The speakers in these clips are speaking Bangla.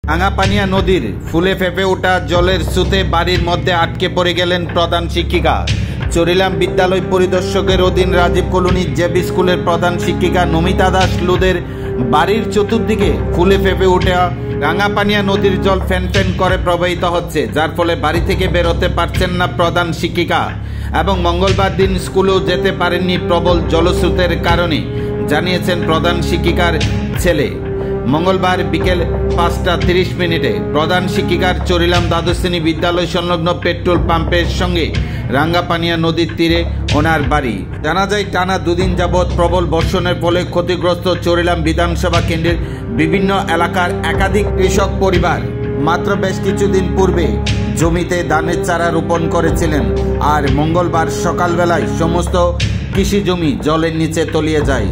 রাঙ্গাপানিয়া নদীর ফুলে ফেঁপে ওঠা জলের স্রোতে বাড়ির মধ্যে আটকে পড়ে গেলেন প্রধান শিক্ষিকা। চরিলাম বিদ্যালয় পরিদর্শকের অধীন রাজীব কলোনি জেবি স্কুলের প্রধান শিক্ষিকা নমিতা দাস লুদের বাড়ির চতুর্দিকে ফুলে ফেঁপে ওঠা রাঙ্গাপানিয়া নদীর জল ফ্যান ফ্যান করে প্রবাহিত হচ্ছে, যার ফলে বাড়ি থেকে বেরোতে পারছেন না প্রধান শিক্ষিকা এবং মঙ্গলবার দিন স্কুলেও যেতে পারেননি প্রবল জলস্রোতের কারণে, জানিয়েছেন প্রধান শিক্ষিকার ছেলে। মঙ্গলবার বিকেল 5:30 প্রধান শিক্ষিকার চরিলাম দ্বাদশ শ্রেণী বিদ্যালয় সংলগ্ন পেট্রোল পাম্পের সঙ্গে রাঙ্গাপানিয়া নদীর তীরে ওনার বাড়ি। জানা যায়, টানা দুদিন যাবৎ প্রবল বর্ষণের ফলে ক্ষতিগ্রস্ত চরিলাম বিধানসভা কেন্দ্রের বিভিন্ন এলাকার একাধিক কৃষক পরিবার মাত্র বেশ কিছুদিন পূর্বে জমিতে ধানের চারা রোপণ করেছিলেন, আর মঙ্গলবার সকালবেলায় সমস্ত কৃষি জমি জলের নিচে তলিয়ে যায়।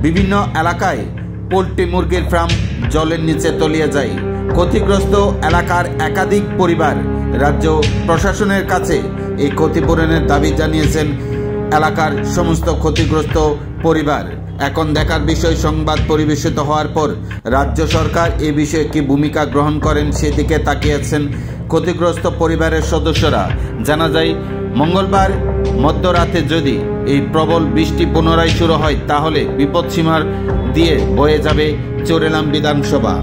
বিভিন্ন এলাকায় পোল্ট্রি মুরগির ফার্ম জলের নিচে তলিয়ে যায়। ক্ষতিগ্রস্ত এলাকার একাধিক পরিবার রাজ্য প্রশাসনের কাছে এই ক্ষতিপূরণের দাবি জানিয়েছেন এলাকার সমস্ত ক্ষতিগ্রস্ত পরিবার। এখন দেখার বিষয়, সংবাদ পরিবেশিত হওয়ার পর রাজ্য সরকার এ বিষয়ে কি ভূমিকা গ্রহণ করেন সেদিকে তাকিয়েছেন ক্ষতিগ্রস্ত পরিবারের সদস্যরা। জানা যায়, মঙ্গলবার মধ্যরাতে যদি এই প্রবল বৃষ্টি পুনরায় শুরু হয় তাহলে বিপদসীমার দিয়ে বয়ে যাবে চরিলাম বিধানসভা।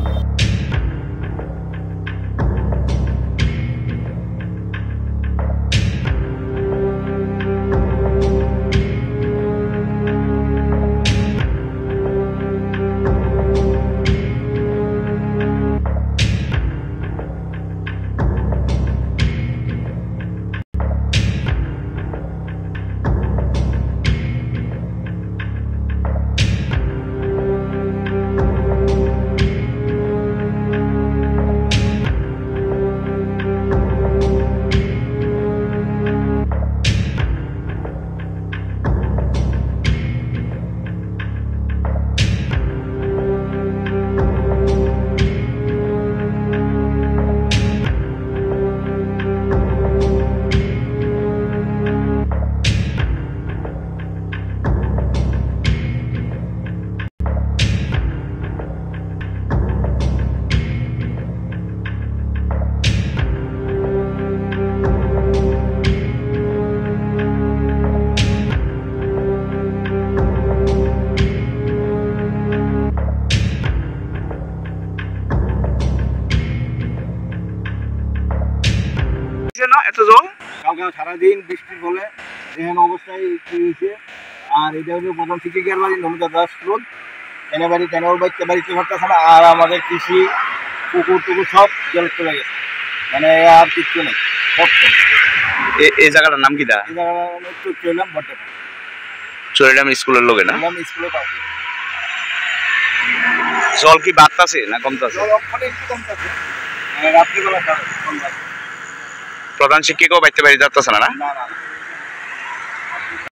কালকে সারাদিন বৃষ্টির ফলে এখানে অবস্থায় হয়েছে। আর এটা হচ্ছে প্রধান শিক্ষিকার বাড়ি নমিতা দাস রোড, এনে বাড়ি তেনার বাড়িতে পারতেছে না। আর আমাদের কৃষি পুকুর টুকুর সব জল চলে গেছে, মানে আর কিচ্ছু নেই। এই জায়গাটার নাম কি? এই জায়গাটা একটু চললাম বর্তমান চরিলাম স্কুলের লোকে না স্কুলে পাশে। জল কি বাড়তাছে না কমতাছে? জল একটু কমতাছে, রাত্রিবেলা কম। প্রধান শিক্ষিকাও বাইতে বাড়ি যাচ্ছে না? না।